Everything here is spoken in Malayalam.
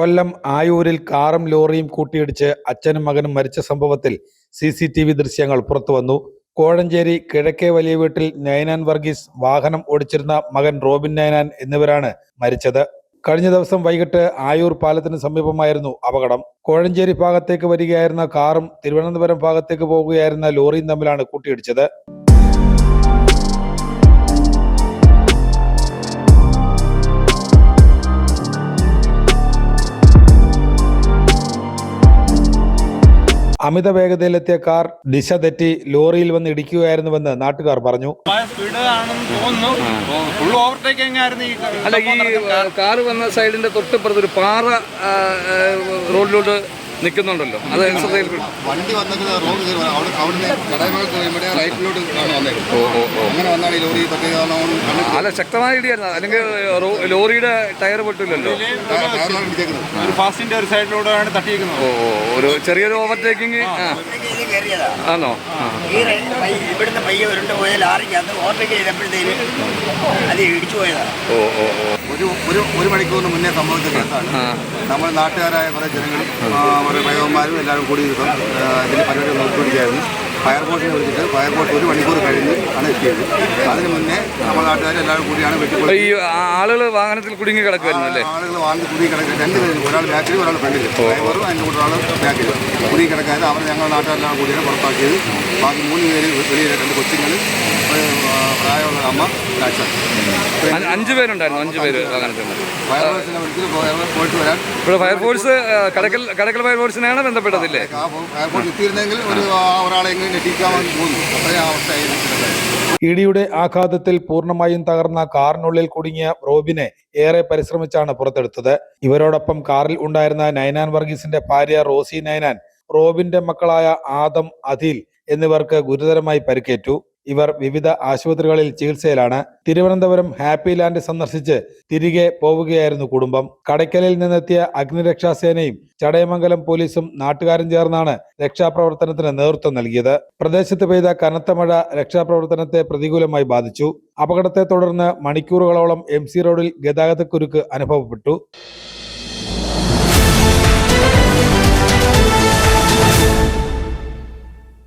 കൊല്ലം ആയൂരിൽ കാറും ലോറിയും കൂട്ടിയിടിച്ച് അച്ഛനും മകനും മരിച്ച സംഭവത്തിൽ CCTV ദൃശ്യങ്ങൾ പുറത്തുവന്നു. കോഴഞ്ചേരി കിഴക്കേ വലിയ വീട്ടിൽ നൈനാൻ വർഗീസ്, വാഹനം ഓടിച്ചിരുന്ന മകൻ റോബിൻ നൈനാൻ എന്നിവരാണ് മരിച്ചത്. കഴിഞ്ഞ ദിവസം വൈകിട്ട് ആയൂർ പാലത്തിന് സമീപമായിരുന്നു അപകടം. കോഴഞ്ചേരി ഭാഗത്തേക്ക് വരികയായിരുന്ന കാറും തിരുവനന്തപുരം ഭാഗത്തേക്ക് പോകുകയായിരുന്ന ലോറിയും തമ്മിലാണ് കൂട്ടിയിടിച്ചത്. അമിത വേഗതയിലെത്തിയ കാർ ദിശ തെറ്റി ലോറിയിൽ വന്ന് ഇടിക്കുകയായിരുന്നുവെന്ന് നാട്ടുകാർ പറഞ്ഞു. അല്ല, ഈ കാർ വന്ന സൈഡിന്റെ തൊട്ടിപ്പുറത്ത് ഒരു പാറ റോഡിലോട്ട് നിൽക്കുന്നുണ്ടല്ലോ, അത് വണ്ടി അല്ല, ശക്തമായ ഇടിയായിരുന്നു. അല്ലെങ്കിൽ ലോറിയുടെ ടയർ പൊട്ടില്ലല്ലോ, ഫാസ്റ്റിന്റെ ഒരു സൈഡിലൂടെയാണ് തട്ടിയിരിക്കുന്നത്. ഒരു ചെറിയൊരു ഓവർടേക്കിംഗ് ആണോ? ഇവിടുന്ന് പയ്യെ ഉരുണ്ട് പോയ ലാറിക്കകത്ത് ഓവർടേക്ക് ചെയ്തപ്പോഴത്തേന് അത് ഇടിച്ചു പോയതാണ്. ഒരു മണിക്കൂറിന് മുന്നേ സംഭവിച്ച കേസാണ്. നമ്മൾ നാട്ടുകാരായ കുറേ ജനങ്ങളും കുറേ പയ്യന്മാരും എല്ലാവരും കൂടി ഇതിന് പരിപാടി നോക്കിക്കൊണ്ടിരിക്കുകയായിരുന്നു. ഫയർഫോഴ്സിനെ വിളിച്ചിട്ട് ഫയർഫോഴ്സ് 1 മണിക്കൂർ കഴിഞ്ഞ് ആണ് എത്തിയത്. അതിന് മുന്നേ നമ്മൾ നാട്ടുകാരെല്ലാവരും കൂടിയാണ് ഈ ആളുകൾ വാഹനത്തിൽ കുടുങ്ങി കിടക്കുമായിരുന്നു അല്ലേ? ആളുകൾ വാഹനത്തിൽ കുടുങ്ങി കിടക്കുക 2 പേരും, ഒരാൾ ബാക്കിലും ഒരാൾ ഫ്രണ്ടിൽ. ഡ്രൈവറും അതിൻ്റെ കൂടെ ഒരാൾ ബാക്കിൽ കുടുങ്ങി കിടക്കാതെ അവർ ഞങ്ങൾ നാട്ടുകാരെല്ലാം കൂടിയാണ് പുറത്താക്കിയത്. ബാക്കി 3 പേര് വെളിയിൽ, 2 കൊച്ചുങ്ങൾ, പ്രായമുള്ള അമ്മ, അച്ഛൻ. 5 പേരുണ്ടായിരുന്നു. 5 പേര് വാഹനത്തിൽ. ഫയർഫോഴ്സിനെ വിളിച്ചിട്ട് പോയിട്ട് വരാൻ ഇവിടെ ഫയർഫോഴ്സ് കടക്കൽ ഫയർഫോഴ്സിനെയാണ് ബന്ധപ്പെട്ടതില്ലേ? ഫയർഫോഴ്സ് എത്തിയിരുന്നെങ്കിൽ ഒരാളെങ്കിലും എത്തിക്കാമെന്ന് തോന്നുന്നു. അത്രയും അവസ്ഥയായിരുന്നു. ഇടിയുടെ ആഘാതത്തിൽ പൂർണ്ണമായും തകർന്ന കാറിനുള്ളിൽ കുടുങ്ങിയ റോബിനെ ഏറെ പരിശ്രമിച്ചാണ് പുറത്തെടുത്തത്. ഇവരോടൊപ്പം കാറിൽ ഉണ്ടായിരുന്ന നൈനാൻ വർഗീസിന്റെ ഭാര്യ റോസി നൈനാൻ, റോബിന്റെ മക്കളായ ആദം, അദിൽ എന്നിവർക്ക് ഗുരുതരമായി പരിക്കേറ്റു. ഇവർ വിവിധ ആശുപത്രികളിൽ ചികിത്സയിലാണ്. തിരുവനന്തപുരം ഹാപ്പി ലാൻഡ് സന്ദർശിച്ച് തിരികെ പോവുകയായിരുന്നു കുടുംബം. കടയ്ക്കലിൽ നിന്നെത്തിയ അഗ്നിരക്ഷാസേനയും ചടയമംഗലം പോലീസും നാട്ടുകാരും ചേർന്നാണ് രക്ഷാപ്രവർത്തനത്തിന് നേതൃത്വം നൽകിയത്. പ്രദേശത്ത് പെയ്ത കനത്ത മഴ രക്ഷാപ്രവർത്തനത്തെ പ്രതികൂലമായി ബാധിച്ചു. അപകടത്തെ തുടർന്ന് മണിക്കൂറുകളോളം MC റോഡിൽ ഗതാഗതക്കുരുക്ക് അനുഭവപ്പെട്ടു.